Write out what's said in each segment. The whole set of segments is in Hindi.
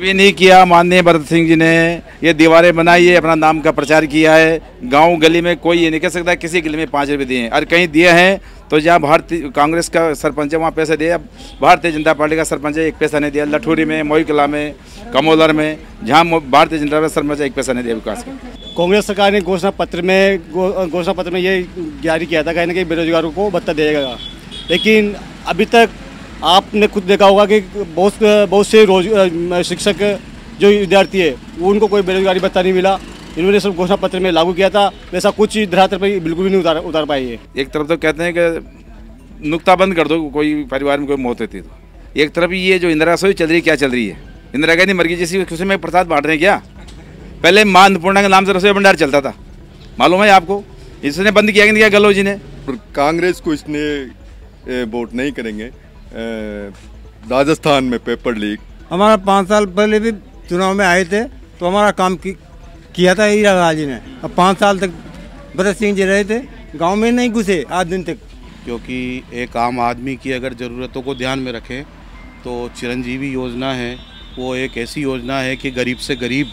भी नहीं किया माननीय भरत सिंह जी ने। ये दीवारें बनाई है, अपना नाम का प्रचार किया है। गांव गली में कोई ये नहीं कह सकता किसी गली में 5 रुपये दिए हैं, और कहीं दिए हैं तो जहाँ भारतीय कांग्रेस का सरपंच है वहाँ पैसे दिए, भारतीय जनता पार्टी का सरपंच है 1 पैसा नहीं दिया। लठूरी में, मोई कला में, कमोदर में, जहाँ भारतीय जनता पार्टी सरपंच 1 पैसा नहीं दिया विकास का। कांग्रेस सरकार ने घोषणा पत्र में ये जारी किया था कहीं ना कहीं बेरोजगारों को भत्ता देगा, लेकिन अभी तक आपने खुद देखा होगा कि बहुत से शिक्षक जो विद्यार्थी है उनको कोई बेरोजगारी भत्ता नहीं मिला। इन्होंने सब घोषणा पत्र में लागू किया था, वैसा कुछ धरातल पर बिल्कुल भी नहीं उतार पाई है। एक तरफ तो कहते हैं कि नुक्ता बंद कर दो, कोई परिवार में कोई मौत होती है तो एक तरफ ये जो इंदिरा रसोई चल रही है, क्या चल रही है? इंदिरा गांधी मर गई जिसकी खुशी में प्रसाद बांट रहे हैं क्या? पहले मां अन्नपूर्णा के नाम से रसोई भंडार चलता था, मालूम है आपको? इसने बंद किया कि नहीं किया गहलोत जी ने? कांग्रेस को इसने वोट नहीं करेंगे। राजस्थान में पेपर लीक, हमारा 5 साल पहले भी चुनाव में आए थे तो हमारा काम किया था इंदिरा गांधी ने। अब 5 साल तक भरत सिंह जी रहे थे, गांव में नहीं घुसे आज दिन तक। क्योंकि एक आम आदमी की अगर ज़रूरतों को ध्यान में रखें तो चिरंजीवी योजना है वो एक ऐसी योजना है कि गरीब से गरीब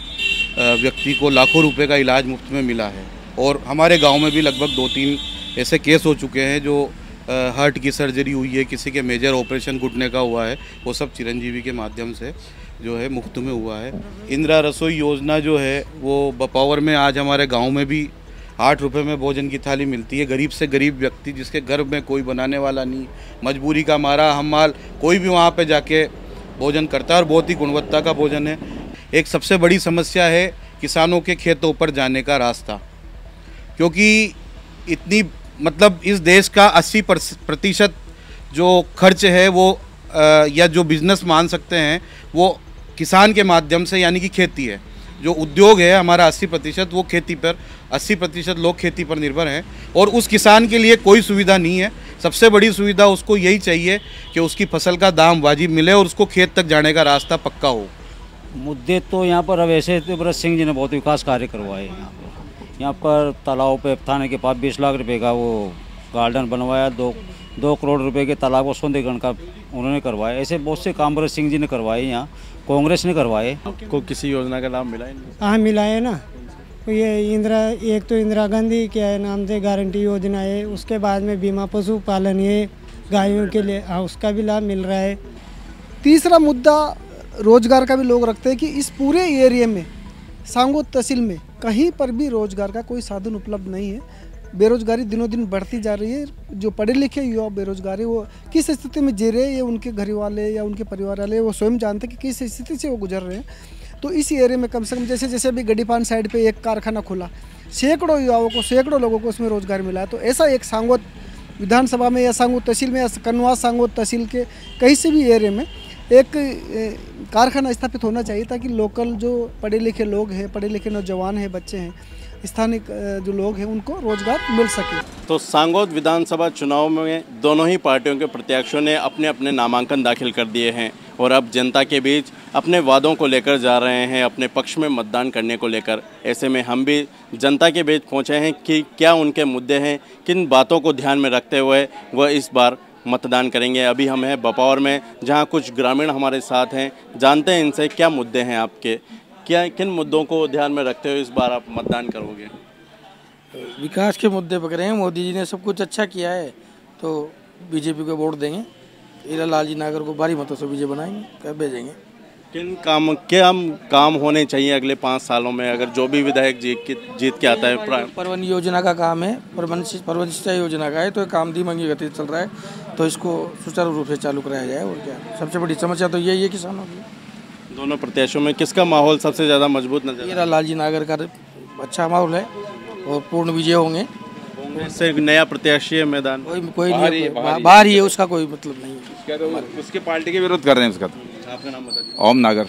व्यक्ति को लाखों रुपए का इलाज मुफ्त में मिला है। और हमारे गांव में भी लगभग 2-3 ऐसे केस हो चुके हैं जो हार्ट की सर्जरी हुई है, किसी के मेजर ऑपरेशन घुटने का हुआ है, वो सब चिरंजीवी के माध्यम से जो है मुफ्त में हुआ है। इंदिरा रसोई योजना जो है वो बपावर में आज हमारे गांव में भी 8 रुपये में भोजन की थाली मिलती है। गरीब से गरीब व्यक्ति जिसके घर में कोई बनाने वाला नहीं, मजबूरी का मारा हमाल कोई भी वहाँ पे जाके भोजन करता है और बहुत ही गुणवत्ता का भोजन है। एक सबसे बड़ी समस्या है किसानों के खेतों पर जाने का रास्ता, क्योंकि इतनी मतलब इस देश का 80% जो खर्च है वो या जो बिज़नेस मान सकते हैं वो किसान के माध्यम से यानी कि खेती है। जो उद्योग है हमारा 80% वो खेती पर, 80% लोग खेती पर निर्भर हैं और उस किसान के लिए कोई सुविधा नहीं है। सबसे बड़ी सुविधा उसको यही चाहिए कि उसकी फसल का दाम वाजिब मिले और उसको खेत तक जाने का रास्ता पक्का हो। मुद्दे तो यहाँ पर अब ऐसे तो भरत सिंह जी ने बहुत विकास कार्य करवाए। यहाँ पर तालाब पे थाने के पास 20 लाख रुपए का वो गार्डन बनवाया, 2 करोड़ रुपए के तालाब को सौंदर्यीकरण का उन्होंने करवाया। ऐसे बहुत से काम भरत सिंह जी ने करवाए, यहाँ कांग्रेस ने करवाए। को किसी योजना का लाभ मिला ही नहीं? हाँ मिला है ना, ये एक तो इंदिरा गांधी के नाम से गारंटी योजना है, उसके बाद में बीमा पशुपालन है गायों के लिए, हाँ उसका भी लाभ मिल रहा है। तीसरा मुद्दा रोजगार का भी लोग रखते हैं कि इस पूरे एरिया में सांगोद तहसील में कहीं पर भी रोजगार का कोई साधन उपलब्ध नहीं है। बेरोजगारी दिनों दिन बढ़ती जा रही है। जो पढ़े लिखे युवा बेरोजगारी वो किस स्थिति में जी रहे हैं, ये उनके घर वाले या उनके परिवार वाले वो स्वयं जानते हैं कि किस स्थिति से वो गुजर रहे हैं। तो इस एरिया में कम से कम जैसे जैसे अभी गड्डीपान साइड पे एक कारखाना खुला, सैकड़ों युवाओं को, सैकड़ों लोगों को उसमें रोजगार मिला है। तो ऐसा एक सांगोद विधानसभा में या सांगोद तहसील में या कन्वा सांगोद तहसील के कहीं से भी एरिया में एक कारखाना स्थापित होना चाहिए ताकि लोकल जो पढ़े लिखे लोग हैं, पढ़े लिखे नौजवान हैं, बच्चे हैं, स्थानीय जो लोग हैं उनको रोजगार मिल सके। तो सांगोद विधानसभा चुनाव में दोनों ही पार्टियों के प्रत्याशियों ने अपने अपने नामांकन दाखिल कर दिए हैं और अब जनता के बीच अपने वादों को लेकर जा रहे हैं, अपने पक्ष में मतदान करने को लेकर। ऐसे में हम भी जनता के बीच पहुंचे हैं कि क्या उनके मुद्दे हैं, किन बातों को ध्यान में रखते हुए वह इस बार मतदान करेंगे। अभी हम हैं बपावर में, जहां कुछ ग्रामीण हमारे साथ हैं, जानते हैं इनसे क्या मुद्दे हैं आपके, क्या किन मुद्दों को ध्यान में रखते हुए इस बार आप मतदान करोगे? विकास के मुद्दे पर करेंगे। मोदी जी ने सब कुछ अच्छा किया है तो बीजेपी को वोट देंगे। हीरा लाल जी नागर को भारी मतों से विजय बनाएंगे, क्या भेजेंगे। किन काम होने चाहिए अगले 5 सालों में, अगर जो भी विधायक जीत के आता है? परवन योजना का काम है, परवन सिंचाई योजना का है, तो काम धीमी गति से चल रहा है, तो इसको सुचारू रूप से चालू कराया जाए। और क्या सबसे बड़ी समस्या तो यही है किसानों की। दोनों प्रत्याशियों में किसका माहौल सबसे ज़्यादा मजबूत नजर? हीरा लाल जी नागर का अच्छा माहौल है और पूर्ण विजय होंगे। कांग्रेस से नया प्रत्याशी है मैदान, कोई नहीं, बाहर ही है, उसका कोई मतलब नहीं है। उसकी पार्टी के विरोध कर रहे हैं उसका। तो आपका नाम बताइए। ओम नागर।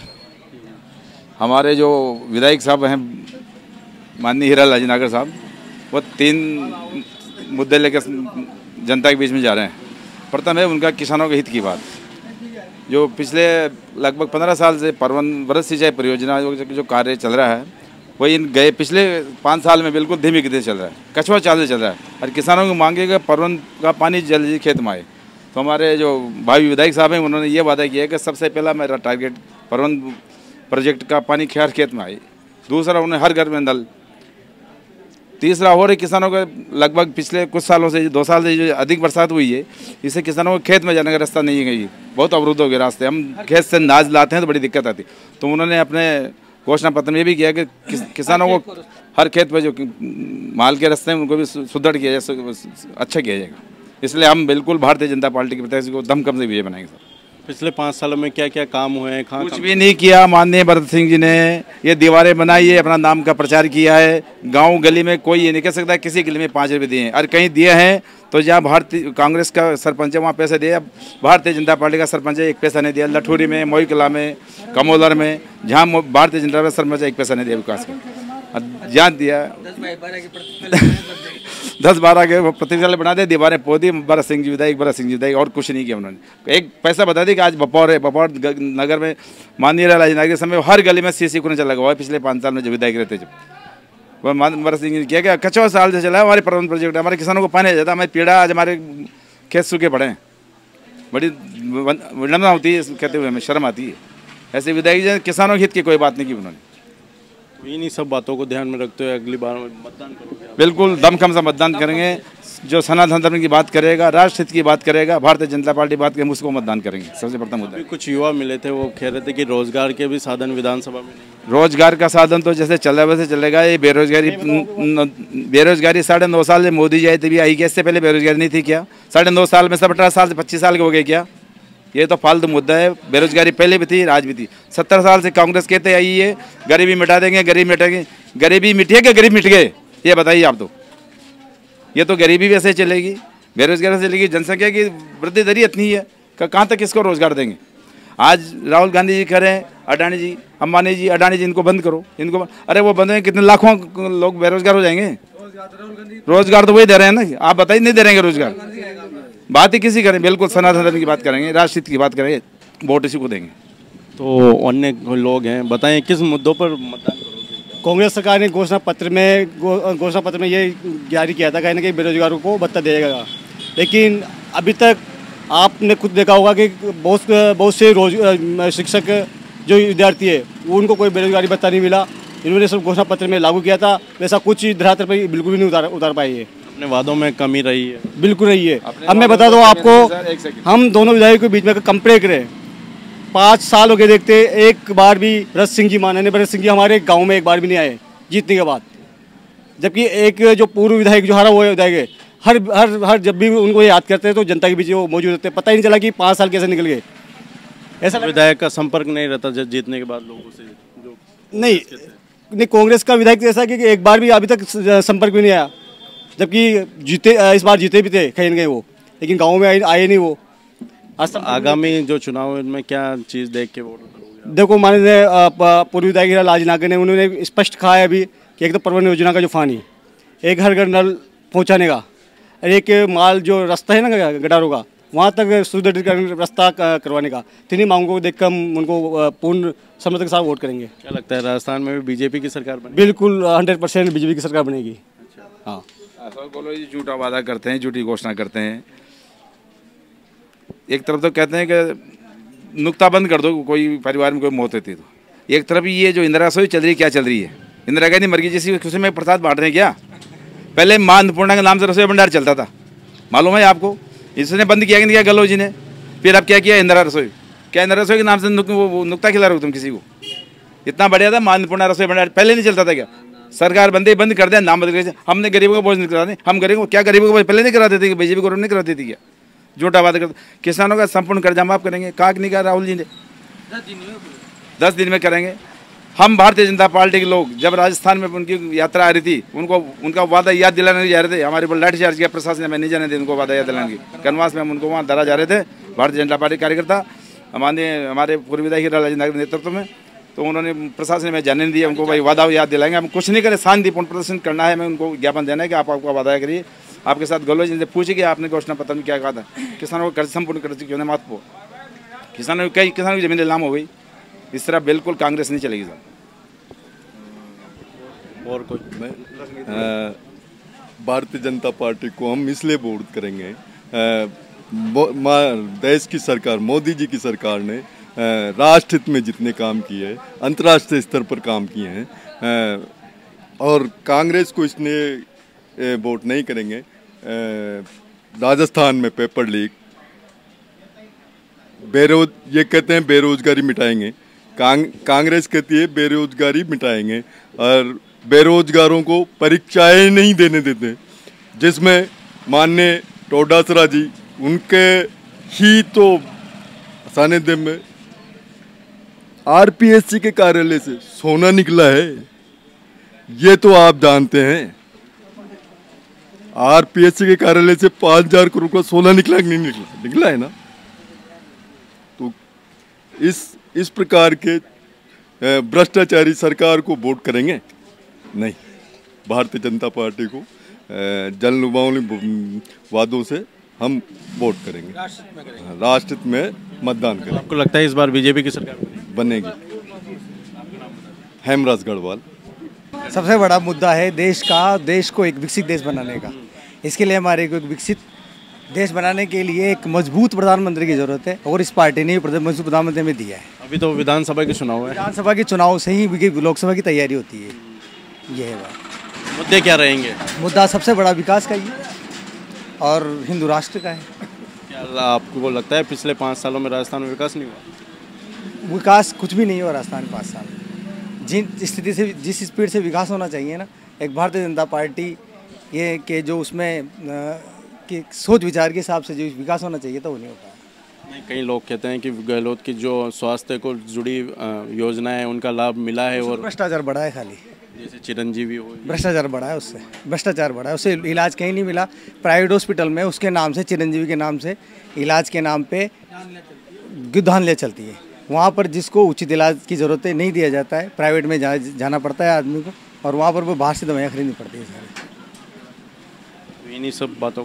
हमारे जो विधायक साहब हैं माननीय हीरा लाल जी नागर साहब, वो 3 मुद्दे लेकर जनता के बीच में जा रहे हैं। प्रथम है उनका किसानों के हित की बात। जो पिछले लगभग 15 साल से परवन वृहद सिंचाई परियोजना जो कार्य चल रहा है वही इन गए पिछले 5 साल में बिल्कुल धीमी गति से चल रहा है, कछुआ चाल से चल रहा है। और किसानों को मांगेगा परवन का पानी जल्दी खेत में आए। तो हमारे जो भावी विधायक साहब हैं उन्होंने ये वादा किया है कि सबसे पहला मेरा टारगेट परवन प्रोजेक्ट का पानी हर खेत में आए। दूसरा उन्हें हर घर में नल। तीसरा हो रही किसानों के लगभग पिछले कुछ सालों से 2 साल से जो अधिक बरसात हुई है, इससे किसानों को खेत में जाने का रास्ता नहीं है, बहुत अवरुद्ध हो गए रास्ते। हम खेत से अनाज लाते हैं तो बड़ी दिक्कत आती। तो उन्होंने अपने घोषणा पत्र में ये भी किया कि किसानों को हर खेत में जो माल के रास्ते हैं उनको भी सुदृढ़ किया जाए, अच्छा किया जाएगा। इसलिए हम बिल्कुल भारतीय जनता पार्टी के प्रत्याशी को दमखम से विजय बनाएंगे सर। पिछले 5 सालों में क्या क्या काम हुए हैं? कुछ भी नहीं किया। माननीय भरत सिंह जी ने ये दीवारें बनाई है, अपना नाम का प्रचार किया है। गांव गली में कोई ये नहीं कह सकता किसी गली में 5 रुपये दिए हैं, और कहीं दिए हैं तो जहाँ भारतीय कांग्रेस का सरपंच है वहाँ पैसे दिए, भारतीय जनता पार्टी का सरपंच है 1 पैसा नहीं दिया। लठूरी में, मोई कला में, कमोलर में, जहाँ भारतीय जनता पार्टी सरपंच 1 पैसा नहीं दिया विकास का। जहाँ दिया 10-12 के प्रतिनिधि बना दे, दीवारें पोदी, भरत सिंह जी विधायक, भरत सिंह जी विधायक, और कुछ नहीं किया उन्होंने। एक पैसा बता दी कि आज बपौर है, बपौर नगर में माननीय राजनगर के समय हर गली में सीसी कुछ लगा हुआ है। पिछले 5 साल में जो विधायक रहते जब वह भरत सिंह जी किया क्या 50 साल से चला है हमारे प्रबंध प्रोजेक्ट। हमारे किसानों को पानी जाता, हमारी पीड़ा, आज हमारे खेत सूखे पड़े हैं, बड़ी विडम्बना होती है कहते हुए, हमें शर्म आती है। ऐसे विधायक जी किसानों के हित की कोई बात नहीं की उन्होंने। इन्हीं सब बातों को ध्यान में रखते हुए अगली बार मतदान करोगे? बिल्कुल दमखम से मतदान करेंगे। जो सनातन धर्म की बात करेगा, राष्ट्र हित की बात करेगा, भारतीय जनता पार्टी बात करेंगे, उसको मतदान करेंगे। सबसे प्रथम मुद्दा। कुछ युवा मिले थे, वो कह रहे थे कि रोजगार के भी साधन विधानसभा में नहीं। रोजगार का साधन तो जैसे चल रहा है वैसे चलेगा। ये बेरोजगारी 9.5 साल से मोदी जी आए थे भी आई क्या? इससे पहले बेरोजगारी नहीं थी क्या? 9.5 साल में सब 18 साल से 25 साल के हो गए क्या? ये तो फालतू मुद्दा है। बेरोजगारी पहले भी थी, आज भी थी। 70 साल से कांग्रेस कहते आई है गरीबी मिटा देंगे, गरीबी मिटेंगे। गरीबी मिटी है क्या? गरीब मिट गए? ये बताइए आप। तो ये तो गरीबी वैसे चलेगी, बेरोजगारी से चलेगी। जनसंख्या की वृद्धि दर इतनी है, कहाँ तक किसको रोजगार देंगे? आज राहुल गांधी जी कह रहे हैं अडानी जी, अंबानी जी, अडानी जी इनको बंद करो, इनको। अरे वो बंद है, कितने लाखों लोग बेरोजगार हो जाएंगे। रोजगार तो वही दे रहे हैं ना, आप बताइए नहीं दे रहे हैं रोजगार। बात ही किसी करें, बिल्कुल सनातन धर्म की बात करेंगे, राष्ट्रहित की बात करेंगे, वोट इसी को देंगे। तो अन्य लोग हैं, बताएं किस मुद्दों पर मतदान करोगे? कांग्रेस सरकार ने घोषणा पत्र में ये जारी किया था कहीं ना कहीं बेरोजगारों को भत्ता देगा, लेकिन अभी तक आपने खुद देखा होगा कि बहुत से शिक्षक जो विद्यार्थी है वो उनको कोई बेरोजगारी भत्ता नहीं मिला। इन्होंने सब घोषणा पत्र में लागू किया था, वैसा कुछ धरातल पर बिल्कुल भी नहीं उतार पाई है। अपने वादों में कमी रही है? बिल्कुल रही है। अब मैं बता दूं आपको, हम दोनों विधायक के बीच में कंपेयर करें, 5 साल हो गए देखते, एक बार भी भरत सिंह जी माननीय भरत सिंह जी हमारे गांव में एक बार भी नहीं आए जीतने के बाद। जबकि एक जो पूर्व विधायक जो हारा हुआ विधायक है, हर जब भी उनको याद करते हैं तो जनता के बीच वो मौजूद रहते हैं। पता ही नहीं चला कि 5 साल कैसे निकल गए। ऐसा विधायक का संपर्क नहीं रहता जीतने के बाद लोगों से? जो नहीं, कांग्रेस का विधायक ऐसा कि एक बार भी अभी तक संपर्क भी नहीं आया, जबकि जीते, इस बार जीते भी थे कहीं न कहीं वो, लेकिन गाँव में आए नहीं वो। आगामी जो चुनाव में क्या चीज़ देख के वोट करोगे? देखो, माननीय पूर्व विधायक लाल नागर ने उन्होंने स्पष्ट कहा है अभी कि एक तो प्रबंध योजना का जो फानी, एक घर घर नल पहुंचाने का, और एक माल जो रास्ता है ना गटारों का, वहाँ तक सुदृढ़ीकरण रास्ता करवाने का, तीनों मांगों को देखकर हम उनको पूर्ण सम्मति के साथ वोट करेंगे। क्या लगता है राजस्थान में भी बीजेपी की सरकार बनेगी? बिल्कुल 100% बीजेपी की सरकार बनेगी। हाँ, बोलो जी, झूठा वादा करते हैं, झूठी घोषणा करते हैं। एक तरफ तो कहते हैं कि नुक्ता बंद कर दो, कोई परिवार में कोई मौत होती तो। एक तरफ ये जो इंदिरा रसोई चल रही है, क्या चल रही है? इंदिरा गांधी मर गई, जिसकी खुशी में प्रसाद बांट रहे हैं क्या? पहले मां अन्नपूर्णा के नाम से रसोई भंडार चलता था, मालूम है आपको? इसने बंद किया कि नहीं किया गहलोत जी ने? फिर अब क्या किया? इंदिरा रसोई। क्या इंदिरा रसोई के नाम से नुक्ता खिला रहे हो तुम किसी को? इतना बढ़िया था मां अन्नपूर्णा रसोई भंडार, पहले नहीं चलता था क्या? सरकार बंद कर दिया, नाम बदल गए। हमने गरीबों को भोजन नहीं करा, हम गरीबों को क्या गरीबों को पहले नहीं कराते थे? बीजेपी गवर्नमेंट नहीं कराती थी क्या? झूठा वादा करते। किसानों का संपूर्ण कर्जा माफ करेंगे, कहा नहीं कहा राहुल जी ने? 10 दिन में करेंगे। हम भारतीय जनता पार्टी के लोग जब राजस्थान में उनकी यात्रा आ रही थी, उनका वादा याद दिलाने जा रहे थे। हमारे ऊपर लाठीचार्ज किया प्रशासन ने, मैं नहीं जाने थे उनको वादा याद दिलाने की। कनवास में हम उनको वहाँ धरा जा रहे थे, भारतीय जनता पार्टी कार्यकर्ता हमारे पूर्व विधायक राजनगर के नेतृत्व में। तो उन्होंने प्रशासन में जाने नहीं दिया उनको, भाई वादा याद दिलाएंगे, हम कुछ नहीं करें, शांतिपूर्ण प्रदर्शन करना है। मैं उनको ज्ञापन देना है कि आप आपका वादा करिए। आपके साथ गहलोत जी से पूछे कि आपने घोषणा पत्र में क्या कहा था? किसानों को कर्ज संपूर्ण कर्ज क्यों नहीं माफ हो? किसानों की जमीन नीलाम हो गई। इस तरह बिल्कुल कांग्रेस नहीं चलेगी सर। और कोई? भारतीय जनता पार्टी को हम इसलिए वोट करेंगे, देश की सरकार, मोदी जी की सरकार ने राष्ट्र हित में जितने काम किए हैं, अंतर्राष्ट्रीय स्तर पर काम किए हैं, और कांग्रेस को इसने वोट नहीं करेंगे। राजस्थान में पेपर लीक, ये कहते हैं बेरोजगारी मिटाएंगे, कांग्रेस कहती है बेरोजगारी मिटाएंगे, और बेरोजगारों को परीक्षाएं नहीं देने देते, जिसमें माननीय डोटासरा जी उनके ही तो सानिध्य में आरपीएससी के कार्यालय से सोना निकला है, ये तो आप जानते हैं। आरपीएससी के कार्यालय से 5,000 करोड़ का सोना निकला कि नहीं निकला? निकला है ना। तो इस प्रकार के भ्रष्टाचारी सरकार को वोट करेंगे नहीं। भारतीय जनता पार्टी को जन वादों से हम वोट करेंगे, राष्ट्र में मतदान करेंगे। आपको लगता है इस बार बीजेपी की सरकार बनेगी? हेमराज गढ़वाल। सबसे बड़ा मुद्दा है देश को एक विकसित देश बनाने का। इसके लिए हमारे को एक विकसित देश बनाने के लिए एक मजबूत प्रधानमंत्री की जरूरत है, और इस पार्टी ने मजबूत प्रधानमंत्री में दिया है। अभी तो विधानसभा के चुनाव है, विधानसभा के चुनाव से ही लोकसभा की तैयारी होती है। यह है बात। मुद्दे क्या रहेंगे? मुद्दा सबसे बड़ा विकास का ही है और हिंदू राष्ट्र का है। क्या आपको लगता है पिछले 5 सालों में राजस्थान में विकास नहीं हुआ? विकास कुछ भी नहीं हुआ राजस्थान में 5 साल। जिस स्पीड से विकास होना चाहिए ना, एक भारतीय जनता पार्टी ये के जो उसमें कि सोच विचार के हिसाब से जो विकास होना चाहिए था वो नहीं हो पाया। नहीं, कई लोग कहते हैं कि गहलोत की जो स्वास्थ्य को जुड़ी योजनाएं हैं उनका लाभ मिला है, और भ्रष्टाचार बढ़ा है। खाली जैसे चिरंजीवी हो, भ्रष्टाचार बढ़ा है, उससे भ्रष्टाचार बढ़ा है, उससे इलाज कहीं नहीं मिला। प्राइवेट हॉस्पिटल में उसके नाम से, चिरंजीवी के नाम से, इलाज के नाम पे धांधलियाँ चलती है। वहाँ पर जिसको उचित इलाज की ज़रूरत है नहीं दिया जाता है, प्राइवेट में जाना पड़ता है आदमी को, और वहाँ पर वो बाहर से दवाइयाँ खरीदनी पड़ती है सारी। इन्हीं सब बातों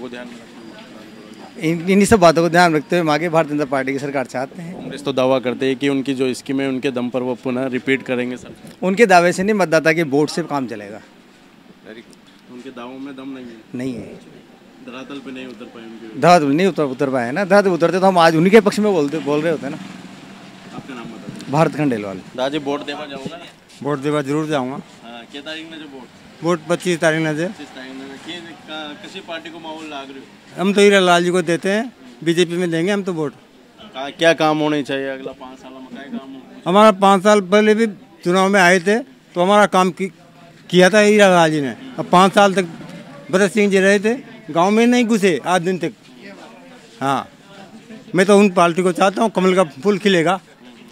को ध्यान रखते हुए आगे भारतीय जनता पार्टी की सरकार चाहते हैं। कांग्रेस तो दावा करते हैं कि उनकी जो स्कीम है उनके दम पर वो पुनः रिपीट करेंगे सर। उनके दावे से नहीं, मतदाता के वोट से काम चलेगा। उनके दावों में दम नहीं है। धरातल पे नहीं उतर पाए उनके। धरातल नहीं उतर पाए ना। धरातल उतरते तो हम आज उन्हीं के पक्ष में बोल रहे होते ना। आपका नाम बताइए। भारत खंडेलवाल। दादी वोट देवा जाऊंगा? वोट देवा जरूर जाऊँगा। क्या तारीख में जो वोट 25 तारीख में दे। किसी पार्टी को माहौल लाग रही? हम तो हीरा लाल जी को देते हैं, बीजेपी में देंगे हम तो वोट। क्या काम होने चाहिए अगला 5 साल में? क्या काम हो? हमारा 5 साल पहले भी चुनाव में आए थे तो हमारा काम किया था हीरा लाल जी ने। अब 5 साल तक भरत सिंह जी रहे थे, गांव में नहीं घुसे आज दिन तक। हाँ, मैं तो उन पार्टी को चाहता हूँ कमल का फूल खिलेगा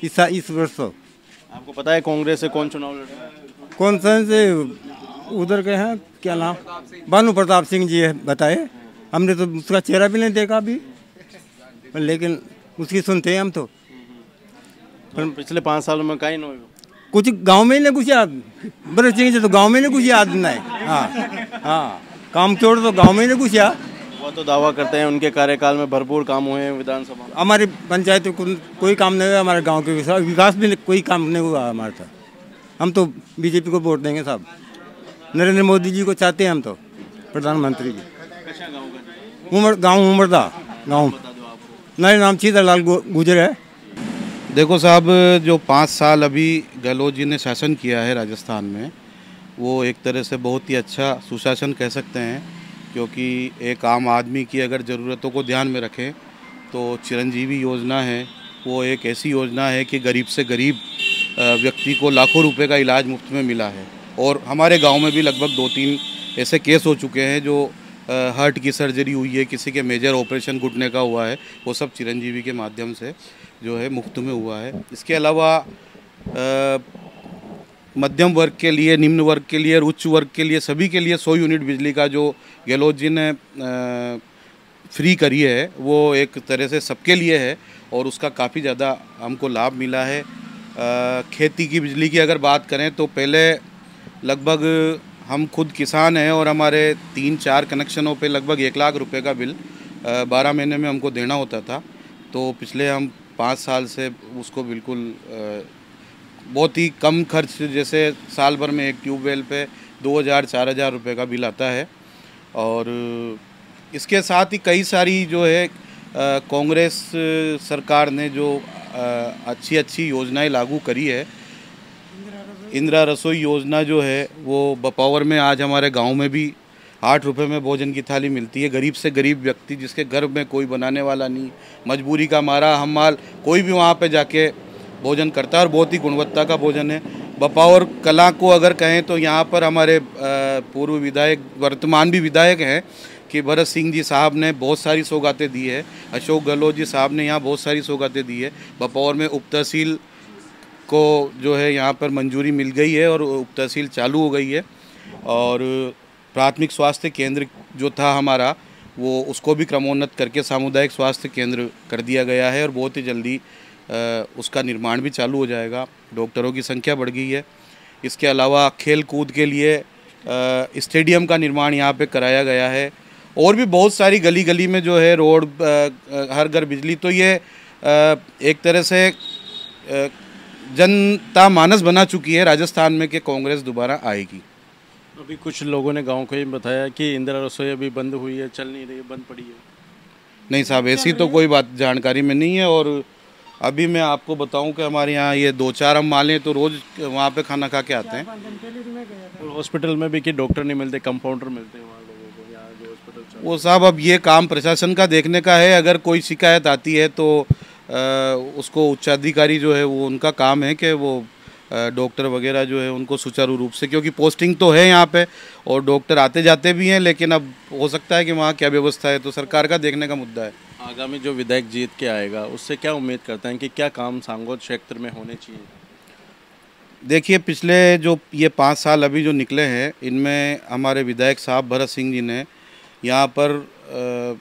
इस वर्ष। तो आपको पता है कांग्रेस से कौन चुनाव लड़ रहा है? कौन से उधर के हैं, क्या नाम, भानु प्रताप सिंह जी बताए। हमने तो उसका चेहरा भी नहीं देखा अभी, लेकिन उसकी सुनते हैं हम तो। पिछले 5 सालों में कहीं नहीं कुछ गांव में ही नहीं घुसा। भरत सिंह जी तो गांव में नहीं घुसा आज नहीं। हाँ, काम छोड़ तो गांव में ही नहीं घुसा। वो तो दावा करते हैं उनके कार्यकाल में भरपूर काम हुए हैं विधानसभा। हमारी पंचायत में कोई काम नहीं हुआ, हमारे गाँव के विकास भी कोई काम नहीं हुआ हमारे साथ। हम तो बीजेपी को वोट देंगे साहब। नरेंद्र मोदी जी को चाहते हैं हम तो, प्रधानमंत्री जी। गाँव उमरदा गाँव, मेरा नाम सीतालाल गुजर है। देखो साहब, जो 5 साल अभी गहलोत जी ने शासन किया है राजस्थान में, वो एक तरह से बहुत ही अच्छा सुशासन कह सकते हैं, क्योंकि एक आम आदमी की अगर ज़रूरतों को ध्यान में रखें तो चिरंजीवी योजना है, वो एक ऐसी योजना है कि गरीब से गरीब व्यक्ति को लाखों रुपए का इलाज मुफ्त में मिला है। और हमारे गांव में भी लगभग 2-3 ऐसे केस हो चुके हैं जो हार्ट की सर्जरी हुई है, किसी के मेजर ऑपरेशन घुटने का हुआ है, वो सब चिरंजीवी के माध्यम से जो है मुफ्त में हुआ है। इसके अलावा मध्यम वर्ग के लिए, निम्न वर्ग के लिए और उच्च वर्ग के लिए, सभी के लिए 100 यूनिट बिजली का जो गहलोत जी ने फ्री करी है, वो एक तरह से सबके लिए है और उसका काफ़ी ज़्यादा हमको लाभ मिला है। खेती की बिजली की अगर बात करें तो पहले लगभग हम खुद किसान हैं और हमारे 3-4 कनेक्शनों पे लगभग 1 लाख रुपए का बिल 12 महीने में हमको देना होता था। तो पिछले हम 5 साल से उसको बिल्कुल बहुत ही कम खर्च, जैसे साल भर में एक ट्यूबवेल पे 2000-4000 रुपये का बिल आता है। और इसके साथ ही कई सारी जो है कांग्रेस सरकार ने जो अच्छी अच्छी योजनाएं लागू करी है। इंदिरा रसोई योजना जो है वो बपावर में आज हमारे गांव में भी 8 रुपये में भोजन की थाली मिलती है। गरीब से गरीब व्यक्ति जिसके घर में कोई बनाने वाला नहीं, मजबूरी का मारा हमाल कोई भी वहाँ पे जाके भोजन करता है और बहुत ही गुणवत्ता का भोजन है। बपावर कला को अगर कहें तो यहाँ पर हमारे पूर्व विधायक वर्तमान भी विधायक हैं कि भरत सिंह जी साहब ने बहुत सारी सौगातें दी है। अशोक गहलोत जी साहब ने यहाँ बहुत सारी सौगातें दी है। बपावर में उप तहसील को जो है यहाँ पर मंजूरी मिल गई है और उप तहसील चालू हो गई है। और प्राथमिक स्वास्थ्य केंद्र जो था हमारा वो उसको भी क्रमोन्नत करके सामुदायिक स्वास्थ्य केंद्र कर दिया गया है और बहुत ही जल्दी उसका निर्माण भी चालू हो जाएगा। डॉक्टरों की संख्या बढ़ गई है। इसके अलावा खेल कूद के लिए स्टेडियम का निर्माण यहाँ पे कराया गया है और भी बहुत सारी गली गली में जो है रोड, हर घर बिजली। तो ये एक तरह से जनता मानस बना चुकी है राजस्थान में कि कांग्रेस दोबारा आएगी। अभी कुछ लोगों ने गांव को ये बताया कि इंदिरा रसोई अभी बंद हुई है, चल नहीं रही है, बंद पड़ी है। नहीं साहब, ऐसी तो कोई बात जानकारी में नहीं है। और अभी मैं आपको बताऊं कि हमारे यहाँ ये 2-4 हम मालें तो रोज़ वहाँ पे खाना खा के आते हैं। और हॉस्पिटल में भी कि डॉक्टर नहीं मिलते, कंपाउंडर मिलते हैं वहाँ लोगों को, यहाँ जो हॉस्पिटल। वो साहब अब ये काम प्रशासन का देखने का है। अगर कोई शिकायत आती है तो उसको उच्चाधिकारी जो है वो उनका काम है कि वो डॉक्टर वगैरह जो है उनको सुचारू रूप से, क्योंकि पोस्टिंग तो है यहाँ पे और डॉक्टर आते जाते भी हैं, लेकिन अब हो सकता है कि वहाँ क्या व्यवस्था है तो सरकार का देखने का मुद्दा है। आगामी जो विधायक जीत के आएगा उससे क्या उम्मीद करते हैं कि क्या काम सांगोद क्षेत्र में होने चाहिए? देखिए, पिछले जो ये 5 साल अभी जो निकले हैं इनमें हमारे विधायक साहब भरत सिंह जी ने यहाँ पर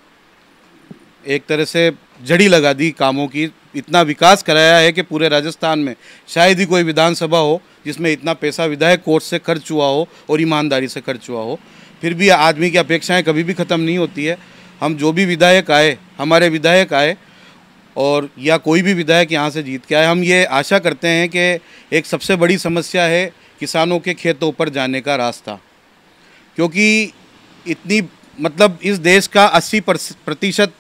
एक तरह से जड़ी लगा दी कामों की। इतना विकास कराया है कि पूरे राजस्थान में शायद ही कोई विधानसभा हो जिसमें इतना पैसा विधायक कोर्ट से खर्च हुआ हो और ईमानदारी से खर्च हुआ हो। फिर भी आदमी की अपेक्षाएं कभी भी ख़त्म नहीं होती है। हम जो भी विधायक आए, हमारे विधायक आए और या कोई भी विधायक यहाँ से जीत के आए, हम ये आशा करते हैं कि एक सबसे बड़ी समस्या है किसानों के खेतों पर जाने का रास्ता। क्योंकि इतनी मतलब इस देश का 80%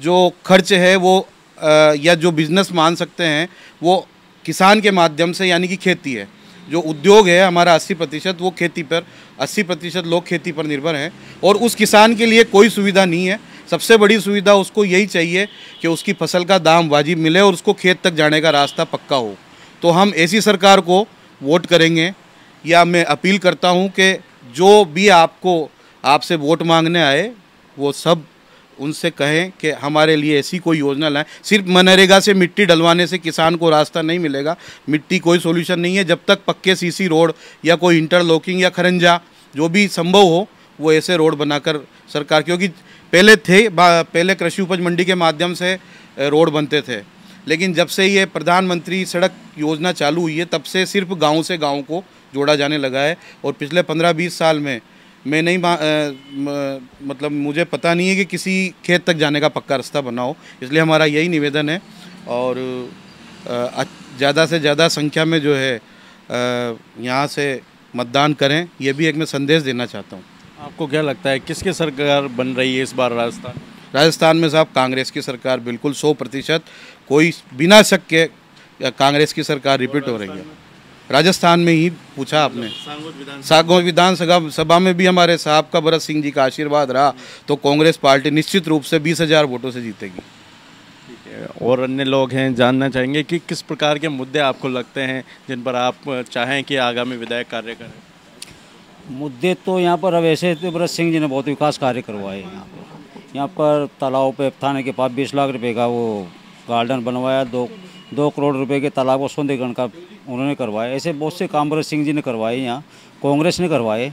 जो खर्च है वो या जो बिज़नेस मान सकते हैं वो किसान के माध्यम से, यानी कि खेती है। जो उद्योग है हमारा 80% वो खेती पर, 80% लोग खेती पर निर्भर हैं और उस किसान के लिए कोई सुविधा नहीं है। सबसे बड़ी सुविधा उसको यही चाहिए कि उसकी फसल का दाम वाजिब मिले और उसको खेत तक जाने का रास्ता पक्का हो। तो हम ऐसी सरकार को वोट करेंगे। या मैं अपील करता हूं कि जो भी आपसे वोट मांगने आए वो सब उनसे कहें कि हमारे लिए ऐसी कोई योजना लाएं। सिर्फ मनरेगा से मिट्टी डलवाने से किसान को रास्ता नहीं मिलेगा। मिट्टी कोई सोल्यूशन नहीं है। जब तक पक्के सीसी रोड या कोई इंटरलॉकिंग या खरंजा जो भी संभव हो वो ऐसे रोड बनाकर सरकार, क्योंकि पहले कृषि उपज मंडी के माध्यम से रोड बनते थे, लेकिन जब से ये प्रधानमंत्री सड़क योजना चालू हुई है तब से सिर्फ गाँव से गाँव को जोड़ा जाने लगा है। और पिछले 15-20 साल में मैं नहीं मतलब मुझे पता नहीं है कि किसी खेत तक जाने का पक्का रास्ता बना हो। इसलिए हमारा यही निवेदन है और ज़्यादा से ज़्यादा संख्या में जो है यहाँ से मतदान करें, ये भी एक मैं संदेश देना चाहता हूँ। आपको क्या लगता है किसकी सरकार बन रही है इस बार राजस्थान? राजस्थान में साहब कांग्रेस की सरकार बिल्कुल 100%, कोई बिना शक के कांग्रेस की सरकार रिपीट हो रही है। राजस्थान में ही पूछा आपने, सांगोद विधानसभा में भी हमारे साहब का भरत सिंह जी का आशीर्वाद रहा तो कांग्रेस पार्टी निश्चित रूप से 20,000 वोटों से जीतेगी। ठीक है, और अन्य लोग हैं, जानना चाहेंगे कि किस प्रकार के मुद्दे आपको लगते हैं जिन पर आप चाहें कि आगामी विधायक कार्य करें? मुद्दे तो यहाँ पर अब ऐसे तो भरत सिंह जी ने बहुत विकास कार्य करवाए। यहाँ पर तालाब पे थाने के पास 20 लाख रुपए का वो गार्डन बनवाया। 2 करोड़ रुपए के तालाब को सौंदर्यीकरण का उन्होंने करवाया। ऐसे बहुत से काम भरत सिंह जी ने करवाए, यहाँ कांग्रेस ने करवाए।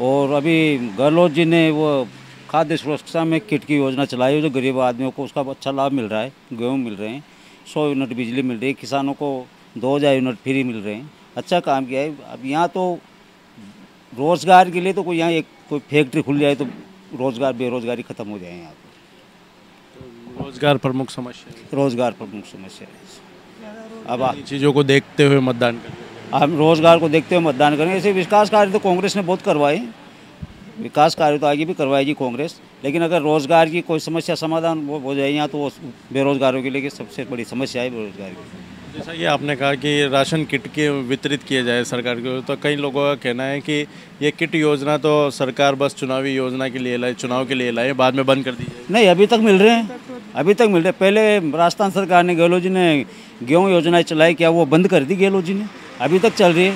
और अभी गहलोत जी ने वो खाद्य सुरक्षा में किट की योजना चलाई है, जो गरीब आदमियों को उसका अच्छा लाभ मिल रहा है। गेहूँ मिल रहे हैं, 100 यूनिट बिजली मिल रही है, किसानों को 2000 यूनिट फ्री मिल रहे हैं। अच्छा काम किया है। अब यहाँ तो रोज़गार के लिए तो कोई यहाँ कोई फैक्ट्री खुल जाए तो रोज़गार, बेरोज़गारी ख़त्म हो जाए। यहाँ पर रोज़गार प्रमुख समस्या है। रोज़गार प्रमुख समस्या है। अब चीज़ों को देखते हुए मतदान करें। हम रोज़गार को देखते हुए मतदान करेंगे। ऐसे विकास कार्य तो कांग्रेस ने बहुत करवाए। विकास कार्य तो आगे भी करवाएगी कांग्रेस, लेकिन अगर रोज़गार की कोई समस्या समाधान वो हो जाए यहाँ, तो वो बेरोज़गारों के लिए सबसे बड़ी समस्या है बेरोज़गार की। जैसा कि आपने कहा कि राशन किट के वितरित किए जाए सरकार को, तो कई लोगों का कहना है कि ये किट योजना तो सरकार बस चुनावी योजना के लिए लाई, चुनाव के लिए लाई, बाद में बंद कर दी जाए। नहीं, अभी तक मिल रहे हैं, अभी तक मिल रहे हैं। पहले राजस्थान सरकार ने, गहलोत जी ने गेहूँ योजना चलाई, क्या वो बंद कर दी गहलोत जी ने? अभी तक चल रही है।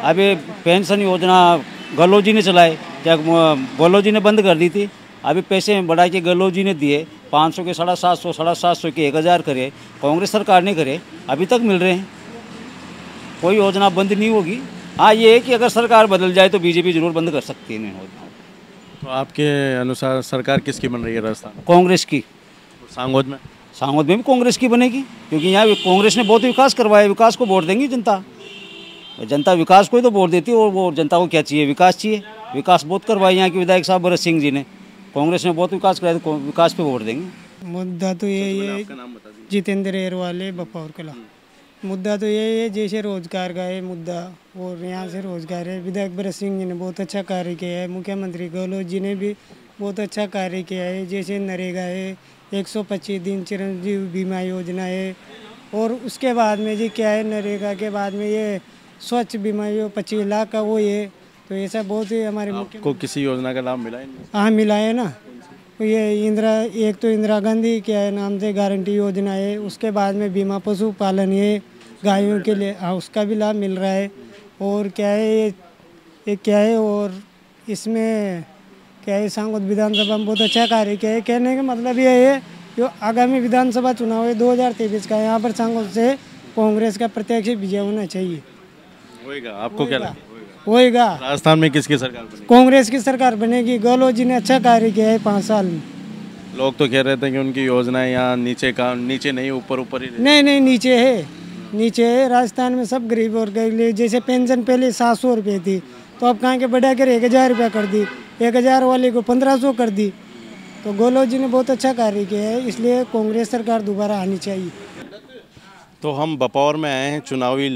अभी पेंशन योजना गहलोत जी ने चलाई, क्या गहलोत जी ने बंद कर दी थी? अभी पैसे बढ़ा के गहलोत जी ने दिए, 500 के 750 के 1000 करे, कांग्रेस सरकार ने करे, अभी तक मिल रहे हैं। कोई योजना बंद नहीं होगी। हाँ, ये है कि अगर सरकार बदल जाए तो बीजेपी जरूर बंद कर सकती है। तो आपके अनुसार सरकार किसकी बन रही है राजस्थान? कांग्रेस की। सांगोद में? सांगोद में भी कांग्रेस की बनेगी, क्योंकि यहाँ कांग्रेस ने बहुत विकास करवाया। विकास को वोट देंगी जनता, जनता विकास को ही तो वोट देती है। और वो जनता को क्या चाहिए? विकास चाहिए। विकास बहुत करवाया यहाँ के विधायक साहब भरत सिंह जी ने। कांग्रेस ने बहुत विकास कराया, तो विकास पे वोट देंगे। मुद्दा तो ये जितेंद्र एरवाले बपौर कला। मुद्दा तो यही है, जैसे रोजगार का है मुद्दा, और यहाँ से रोजगार है। विधायक भरत सिंह जी ने बहुत अच्छा कार्य किया है, मुख्यमंत्री गहलोत जी ने भी बहुत अच्छा कार्य किया है। जैसे नरेगा है, 125 दिन चिरंजीवी बीमा योजना है, और उसके बाद में जी क्या है, नरेगा के बाद में ये स्वच्छ बीमा 25 लाख का वो ये, तो ऐसा बहुत ही हमारे को किसी योजना का लाभ मिला है? हाँ, मिला है ना। ये एक तो इंदिरा गांधी क्या है नाम से गारंटी योजना है, उसके बाद में बीमा पशुपालन है गायों के लिए, हाँ उसका भी लाभ मिल रहा है। और क्या है ये क्या है, और इसमें क्या है, सांगोद विधानसभा में बहुत अच्छा कार्य किया है। कहने का मतलब ये है, जो आगामी विधानसभा चुनाव है 2023 का, यहाँ पर सांगोद से कांग्रेस का प्रत्यक्ष विजय होना चाहिए। होएगा? आपको क्या लगता है? होएगा। राजस्थान में किसकी सरकार बनेगी? कांग्रेस की सरकार बनेगी। गहलोत जी ने अच्छा कार्य किया है 5 साल में। लोग तो कह रहे थे कि उनकी योजनाएं यहाँ नीचे नहीं, ऊपर ही नहीं, नीचे है। राजस्थान में सब गरीब वर्ग के लिए, जैसे पेंशन पहले 700 रुपये थी, तो अब कहाँ के बढ़ा कर 1000 रुपया कर दी, 1000 वाले को 1500 कर दी। तो गहलोत जी ने बहुत अच्छा कार्य किया है, इसलिए कांग्रेस सरकार दोबारा आनी चाहिए। तो हम बपौर में आए हैं चुनावी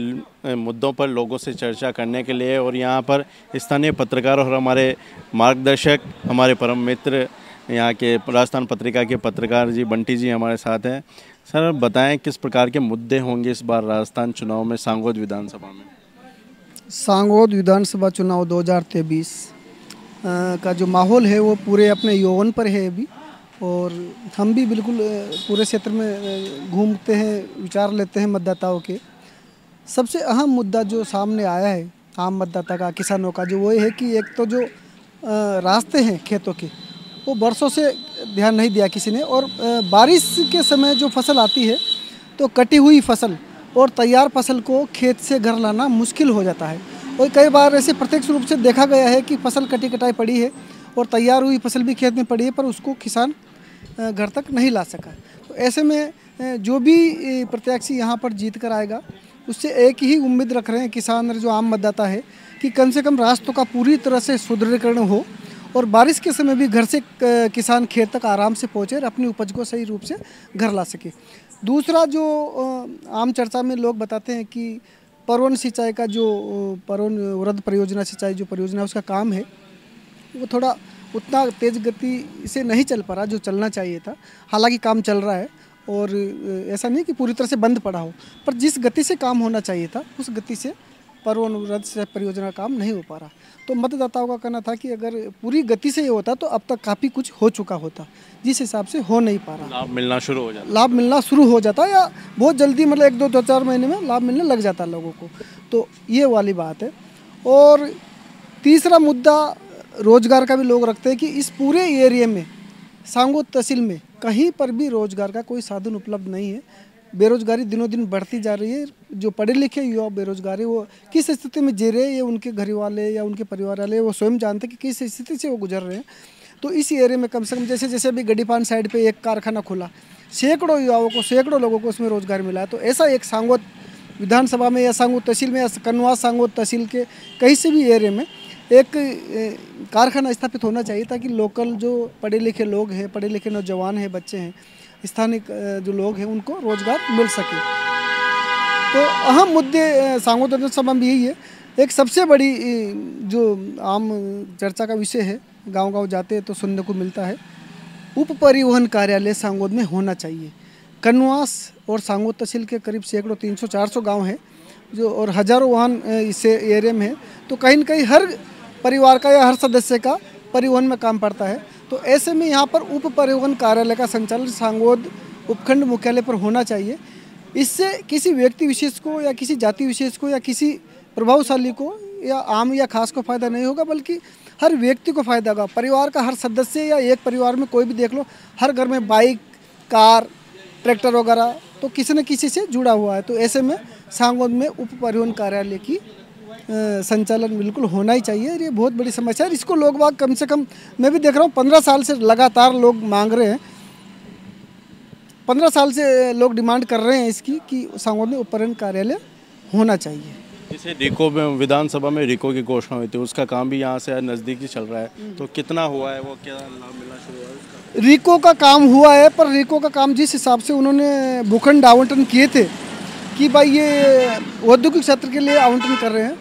मुद्दों पर लोगों से चर्चा करने के लिए, और यहाँ पर स्थानीय पत्रकार और हमारे मार्गदर्शक, हमारे परम मित्र, यहाँ के राजस्थान पत्रिका के पत्रकार जी बंटी जी हमारे साथ हैं। सर, बताएं किस प्रकार के मुद्दे होंगे इस बार राजस्थान चुनाव में सांगोद विधानसभा में? सांगोद विधानसभा चुनाव 2023 का जो माहौल है वो पूरे अपने यौवन पर है अभी, और हम भी बिल्कुल पूरे क्षेत्र में घूमते हैं, विचार लेते हैं मतदाताओं के। सबसे अहम मुद्दा जो सामने आया है आम मतदाता का, किसानों का, जो वो है कि एक तो जो रास्ते हैं खेतों के, वो बरसों से ध्यान नहीं दिया किसी ने, और बारिश के समय जो फसल आती है तो कटी हुई फसल और तैयार फसल को खेत से घर लाना मुश्किल हो जाता है। और कई बार ऐसे प्रत्यक्ष रूप से देखा गया है कि फसल कटी कटाई पड़ी है और तैयार हुई फसल भी खेत में पड़ी है, पर उसको किसान घर तक नहीं ला सका। तो ऐसे में जो भी प्रत्याशी यहाँ पर जीत कर आएगा, उससे एक ही उम्मीद रख रहे हैं किसान और जो आम मतदाता है, कि कम से कम रास्तों का पूरी तरह से सुदृढ़ीकरण हो, और बारिश के समय भी घर से किसान खेत तक आराम से पहुँचे और अपनी उपज को सही रूप से घर ला सके। दूसरा जो आम चर्चा में लोग बताते हैं कि परवन सिंचाई का जो वृद्ध परियोजना सिंचाई जो परियोजना उसका काम है, वो थोड़ा उतना तेज़ गति से नहीं चल पा रहा जो चलना चाहिए था। हालांकि काम चल रहा है, और ऐसा नहीं कि पूरी तरह से बंद पड़ा हो, पर जिस गति से काम होना चाहिए था उस गति से परवन वृद्ध सिंचाई परियोजना काम नहीं हो पा रहा। तो मतदाताओं का कहना था कि अगर पूरी गति से ये होता तो अब तक काफ़ी कुछ हो चुका होता, जिस हिसाब से हो नहीं पा रहा। लाभ मिलना शुरू हो जाता, या बहुत जल्दी, मतलब 1-2-4 महीने में लाभ मिलने लग जाता लोगों को। तो ये वाली बात है। और तीसरा मुद्दा रोजगार का भी लोग रखते हैं कि इस पूरे एरिया में, सांगोद तहसील में, कहीं पर भी रोजगार का कोई साधन उपलब्ध नहीं है। बेरोजगारी दिनों दिन बढ़ती जा रही है। जो पढ़े लिखे युवा बेरोजगार है, वो किस स्थिति में जी रहे हैं, ये उनके घर वाले या उनके परिवार वाले वो स्वयं जानते हैं कि किस स्थिति से वो गुजर रहे हैं। तो इस एरिया में कम से कम जैसे अभी गढ़ीपान साइड पे एक कारखाना खुला, सैकड़ों युवाओं को, सैकड़ों लोगों को उसमें रोजगार मिला है। तो ऐसा एक सांगोद विधानसभा में या सांगोद तहसील में या कनवास सांगोद तहसील के कहीं से भी एरिया में एक कारखाना स्थापित होना चाहिए, ताकि लोकल जो पढ़े लिखे लोग हैं, पढ़े लिखे नौजवान हैं, बच्चे हैं, स्थानीय जो लोग हैं, उनको रोजगार मिल सके। तो अहम मुद्दे सांगोद विधानसभा में यही है। एक सबसे बड़ी जो आम चर्चा का विषय है, गांव-गांव जाते हैं तो सुनने को मिलता है, उप परिवहन कार्यालय सांगोद में होना चाहिए। कन्वास और सांगोद तहसील के करीब सैकड़ों 300-400 गांव हैं जो और हज़ारों वाहन इस एरिया में है, तो कहीं न कहीं हर परिवार का या हर सदस्य का परिवहन में काम पड़ता है। तो ऐसे में यहाँ पर उप परिवहन कार्यालय का संचालन सांगोद उपखंड मुख्यालय पर होना चाहिए। इससे किसी व्यक्ति विशेष को या किसी जाति विशेष को या किसी प्रभावशाली को या आम या खास को फ़ायदा नहीं होगा, बल्कि हर व्यक्ति को फ़ायदा होगा। परिवार का हर सदस्य या एक परिवार में कोई भी देख लो, हर घर में बाइक, कार, ट्रैक्टर वगैरह तो किसी न किसी से जुड़ा हुआ है। तो ऐसे में सांगोद में उप परिवहन कार्यालय की संचालन बिल्कुल होना ही चाहिए। ये बहुत बड़ी समस्या है, इसको लोग बाग कम से कम, मैं भी देख रहा हूँ 15 साल से लगातार लोग मांग रहे हैं, 15 साल से लोग डिमांड कर रहे हैं इसकी कि सांगोद में उप परिवहन कार्यालय होना चाहिए। जैसे रिको में विधानसभा में रिको की घोषणा हुई थी, उसका काम भी यहाँ से नज़दीकी चल रहा है, तो कितना हुआ है, वो क्या लाभ मिलना शुरू हुआ है उसका? रिको का काम हुआ है, पर रिको का काम जिस हिसाब से उन्होंने भूखंड आवंटन किए थे कि भाई ये औद्योगिक क्षेत्र के लिए आवंटन कर रहे हैं,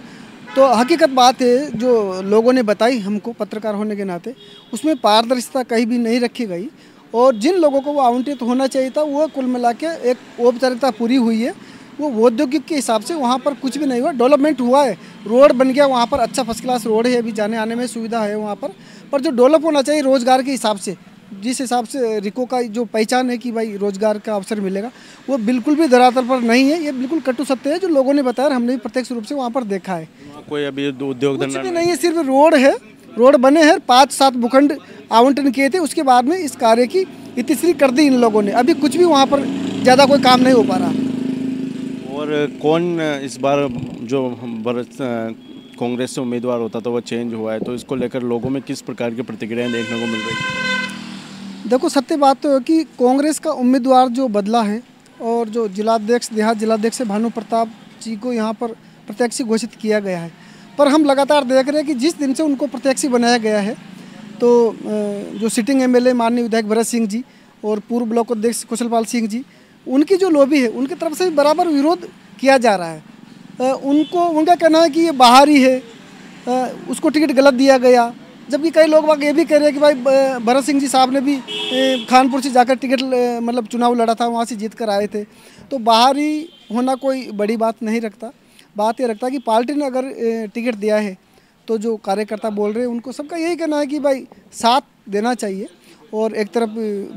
तो हकीकत बात है जो लोगों ने बताई हमको पत्रकार होने के नाते, उसमें पारदर्शिता कहीं भी नहीं रखी गई और जिन लोगों को वो आवंटित होना चाहिए था वो कुल मिला के एक औपचारिकता पूरी हुई है। वो औद्योगिक के हिसाब से वहाँ पर कुछ भी नहीं हुआ, डेवलपमेंट हुआ है, रोड बन गया वहाँ पर, अच्छा फर्स्ट क्लास रोड है, अभी जाने आने में सुविधा है वहाँ पर जो डेवलप होना चाहिए रोज़गार के हिसाब से, जिस हिसाब से रिको का जो पहचान है कि भाई रोज़गार का अवसर मिलेगा, वो बिल्कुल भी धरातल पर नहीं है। ये बिल्कुल कटु सत्य है जो लोगों ने बताया, हमने भी प्रत्यक्ष रूप से वहाँ पर देखा है। कोई अभी उद्योग कुछ भी नहीं है, सिर्फ रोड है, रोड बने हैं, 5-7 भूखंड आवंटन किए थे, उसके बाद में इस कार्य की इतिश्री कर दी इन लोगों ने। अभी कुछ भी वहाँ पर ज़्यादा कोई काम नहीं हो पा रहा। और कौन इस बार जो कांग्रेस से उम्मीदवार होता था वो चेंज हुआ है, तो इसको लेकर लोगों में किस प्रकार की प्रतिक्रियाएं देखने को मिल रही है? देखो सत्य बात तो है कि कांग्रेस का उम्मीदवार जो बदला है और जो जिलाध्यक्ष देहात जिलाध्यक्ष भानु प्रताप जी को यहाँ पर प्रत्याशी घोषित किया गया है, पर हम लगातार देख रहे हैं कि जिस दिन से उनको प्रत्याशी बनाया गया है तो जो सिटिंग एमएलए माननीय विधायक भरत सिंह जी और पूर्व ब्लॉक अध्यक्ष कुशलपाल सिंह जी, उनकी जो लॉबी है उनकी तरफ से बराबर विरोध किया जा रहा है। उनका कहना है कि ये बाहरी है, उसको टिकट गलत दिया गया, जबकि कई लोग ये भी कह रहे हैं कि भाई भरत सिंह जी साहब ने भी खानपुर से जाकर टिकट मतलब चुनाव लड़ा था, वहाँ से जीत कर आए थे। तो बाहरी होना कोई बड़ी बात नहीं रखता, बात ये रखता है कि पार्टी ने अगर टिकट दिया है तो जो कार्यकर्ता बोल रहे हैं उनको सबका यही कहना है कि भाई साथ देना चाहिए। और एक तरफ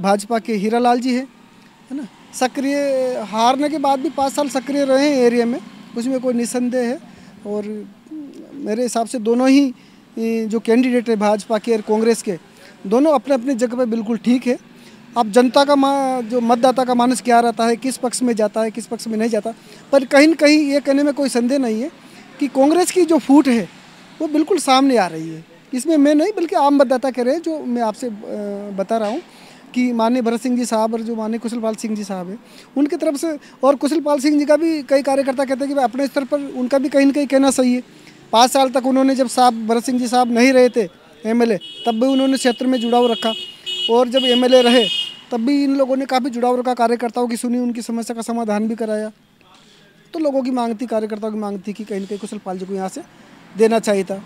भाजपा के हीरालाल जी है ना, सक्रिय, हारने के बाद भी 5 साल सक्रिय रहे हैं एरिया में, उसमें कोई निसंदेह है। और मेरे हिसाब से दोनों ही जो कैंडिडेट है भाजपा के और कांग्रेस के, दोनों अपने अपने जगह पे बिल्कुल ठीक है। अब जनता का जो मतदाता का मानस क्या रहता है, किस पक्ष में जाता है, किस पक्ष में नहीं जाता, पर कहीं न कहीं ये कहने में कोई संदेह नहीं है कि कांग्रेस की जो फूट है वो बिल्कुल सामने आ रही है। इसमें मैं नहीं बल्कि आम मतदाता कह रहे हैं, जो मैं आपसे बता रहा हूँ कि माननीय भरत सिंह जी साहब और जो माननीय कुशलपाल सिंह जी साहब हैं उनकी तरफ से, और कुशलपाल सिंह जी का भी कई कार्यकर्ता कहते हैं कि अपने स्तर पर उनका भी कहीं न कहीं कहना सही है। 5 साल तक उन्होंने, जब साहब भरत सिंह जी साहब नहीं रहे थे एमएलए, तब भी उन्होंने क्षेत्र में जुड़ाव रखा, और जब एमएलए रहे तब भी इन लोगों ने काफ़ी जुड़ाव रखा, कार्यकर्ताओं की सुनी, उनकी समस्या का समाधान भी कराया। तो लोगों की मांग थी, कार्यकर्ताओं की मांग थी कि कहीं न कहीं कुशलपाल जी को यहाँ से देना चाहिए था।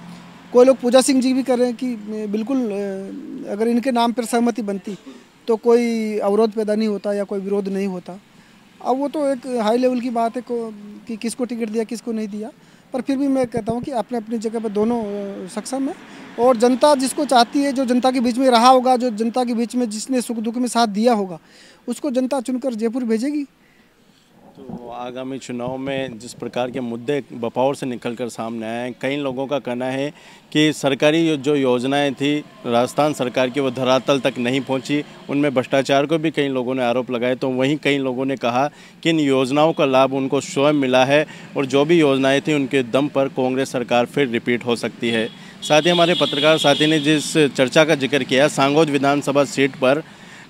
कोई लोग पूजा सिंह जी भी कर रहे हैं कि बिल्कुल अगर इनके नाम पर सहमति बनती तो कोई अवरोध पैदा नहीं होता या कोई विरोध नहीं होता। अब वो तो एक हाई लेवल की बात है कि किसको टिकट दिया किसको नहीं दिया, पर फिर भी मैं कहता हूँ कि अपने अपनी जगह पर दोनों सक्षम है। और जनता जिसको चाहती है, जो जनता के बीच में रहा होगा, जो जनता के बीच में जिसने सुख दुख में साथ दिया होगा, उसको जनता चुनकर जयपुर भेजेगी। तो आगामी चुनाव में जिस प्रकार के मुद्दे बपावर से निकलकर सामने आए हैं, कई लोगों का कहना है कि सरकारी जो योजनाएं थी राजस्थान सरकार की वो धरातल तक नहीं पहुंची, उनमें भ्रष्टाचार को भी कई लोगों ने आरोप लगाए। तो वहीं कई लोगों ने कहा कि इन योजनाओं का लाभ उनको स्वयं मिला है और जो भी योजनाएं थी उनके दम पर कांग्रेस सरकार फिर रिपीट हो सकती है। साथ ही हमारे पत्रकार साथी ने जिस चर्चा का जिक्र किया, सांगोद विधानसभा सीट पर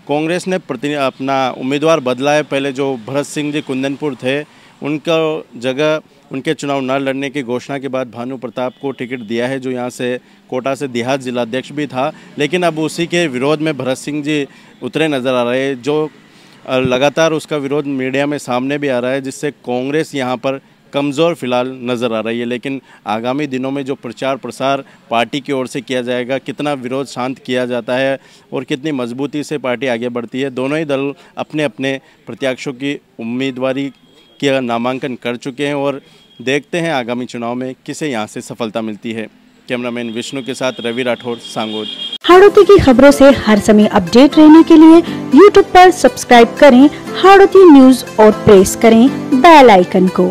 कांग्रेस ने अपना उम्मीदवार बदला है। पहले जो भरत सिंह जी कुंदनपुर थे, उनका जगह उनके चुनाव न लड़ने की घोषणा के बाद भानु प्रताप को टिकट दिया है, जो यहाँ से कोटा से देहात जिलाध्यक्ष भी था। लेकिन अब उसी के विरोध में भरत सिंह जी उतरे नज़र आ रहे हैं, जो लगातार उसका विरोध मीडिया में सामने भी आ रहा है, जिससे कांग्रेस यहाँ पर कमज़ोर फिलहाल नज़र आ रही है। लेकिन आगामी दिनों में जो प्रचार प्रसार पार्टी की ओर से किया जाएगा, कितना विरोध शांत किया जाता है और कितनी मजबूती से पार्टी आगे बढ़ती है, दोनों ही दल अपने अपने प्रत्याशियों की उम्मीदवारी का नामांकन कर चुके हैं और देखते हैं आगामी चुनाव में किसे यहाँ से सफलता मिलती है। कैमरामैन विष्णु के साथ रवि राठौर, सांगोद। हाड़ौती की खबरों से हर समय अपडेट रहने के लिए YouTube पर सब्सक्राइब करें हाड़ौती न्यूज और प्रेस करें बेल आइकन को।